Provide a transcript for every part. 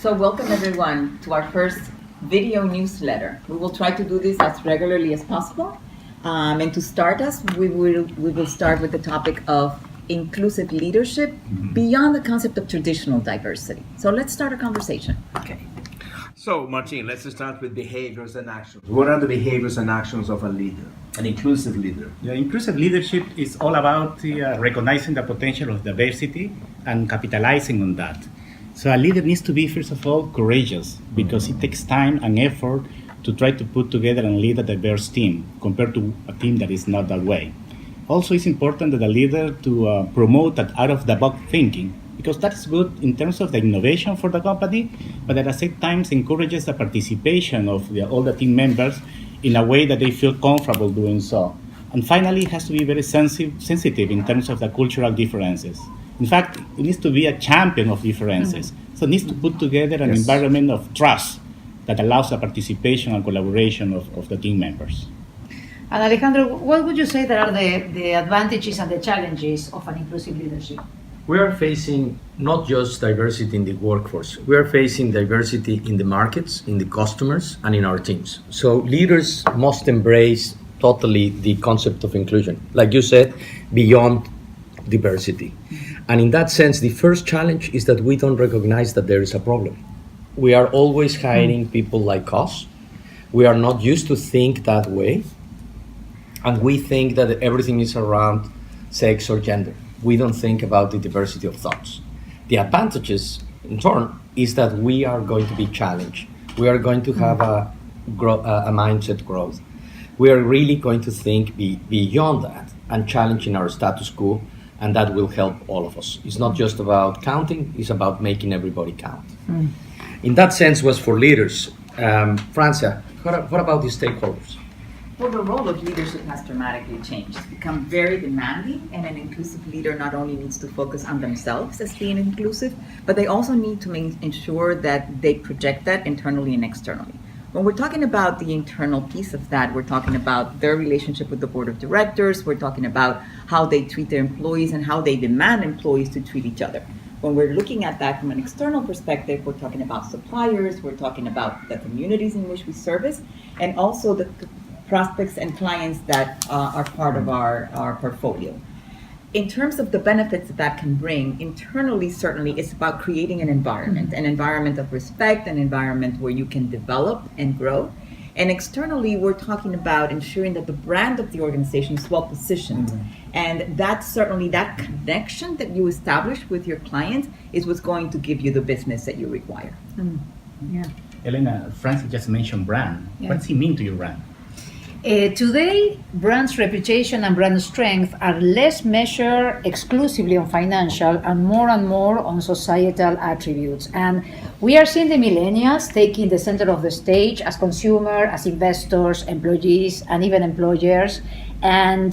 So welcome everyone to our first video newsletter. We will try to do this as regularly as possible. And to start us, we will start with the topic of inclusive leadership beyond the concept of traditional diversity. So let's start a conversation. Okay. So, Martin, let's start with behaviors and actions. What are the behaviors and actions of a leader, an inclusive leader? Yeah, inclusive leadership is all about recognizing the potential of diversity and capitalizing on that. So a leader needs to be, first of all, courageous, because it takes time and effort to try to put together and lead a diverse team compared to a team that is not that way. Also, it's important that a leader to promote that out-of-the-box thinking, because that's good in terms of the innovation for the company, but at the same time encourages the participation of all the team members in a way that they feel comfortable doing so. And finally, it has to be very sensitive in terms of the cultural differences. In fact, it needs to be a champion of differences. So it needs to put together an environment of trust that allows the participation and collaboration of the team members. And Alejandro, what would you say that are the advantages and the challenges of an inclusive leadership? We are facing not just diversity in the workforce, we are facing diversity in the markets, in the customers, and in our teams. So leaders must embrace totally the concept of inclusion, like you said, beyond diversity. And in that sense, the first challenge is that we don't recognize that there is a problem. We are always hiring people like us. We are not used to think that way. And we think that everything is around sex or gender. We don't think about the diversity of thoughts. The advantages, in turn, is that we are going to be challenged. We are going to have a mindset growth. We are really going to think beyond that and challenging our status quo, and that will help all of us. It's not just about counting, it's about making everybody count. In that sense was for leaders. Francia, what about the stakeholders? Well, the role of leadership has dramatically changed. It's become very demanding, and an inclusive leader not only needs to focus on themselves as being inclusive, but they also need to ensure that they project that internally and externally. When we're talking about the internal piece of that, we're talking about their relationship with the board of directors, we're talking about how they treat their employees and how they demand employees to treat each other. When we're looking at that from an external perspective, we're talking about suppliers, we're talking about the communities in which we service, and also the prospects and clients that are part of our portfolio. In terms of the benefits that can bring, internally certainly it's about creating an environment of respect, an environment where you can develop and grow. And externally, we're talking about ensuring that the brand of the organization is well positioned. And that's certainly that connection that you establish with your clients is what's going to give you the business that you require. Yeah. Elena, Francis just mentioned brand. Yeah. What does it mean to your brand? Today, brand's reputation and brand strength are less measured exclusively on financial and more on societal attributes. And we are seeing the millennials taking the center of the stage as consumers, as investors, employees, and even employers, and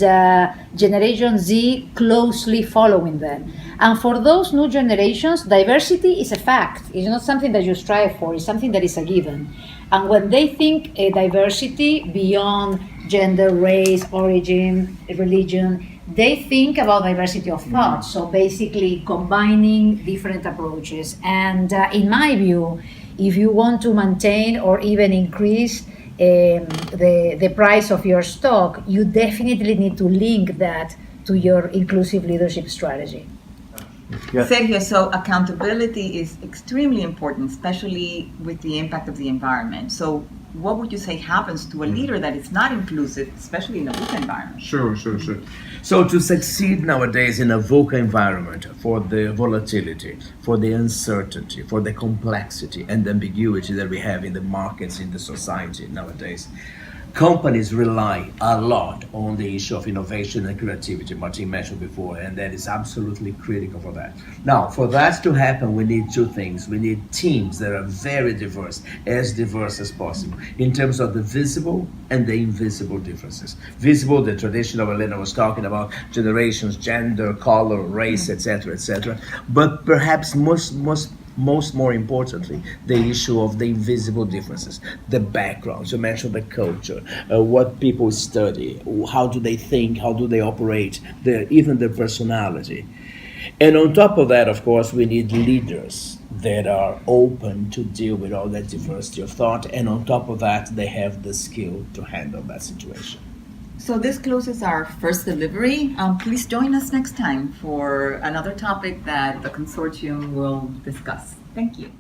Generation Z closely following them. And for those new generations, diversity is a fact. It's not something that you strive for, it's something that is a given. And when they think diversity beyond gender, race, origin, religion, they think about diversity of thought. So basically combining different approaches. And in my view, if you want to maintain or even increase the price of your stock, you definitely need to link that to your inclusive leadership strategy. Yeah. Sergio, so accountability is extremely important, especially with the impact of the environment. So what would you say happens to a leader that is not inclusive, especially in a VUCA environment? Sure. So to succeed nowadays in a VUCA environment, for the volatility, for the uncertainty, for the complexity and the ambiguity that we have in the markets, in the society nowadays, companies rely a lot on the issue of innovation and creativity, Martin mentioned before, and that is absolutely critical for that. Now, for that to happen, we need two things. We need teams that are very diverse as possible, in terms of the visible and the invisible differences. Visible, the traditional Elena was talking about, generations, gender, color, race, etc. But perhaps more importantly, the issue of the invisible differences, the backgrounds. You mentioned the culture, what people study, how do they think, how do they operate, even their personality. And on top of that, of course, we need leaders that are open to deal with all that diversity of thought, and on top of that, they have the skill to handle that situation. So this closes our first delivery. Please join us next time for another topic that the consortium will discuss. Thank you.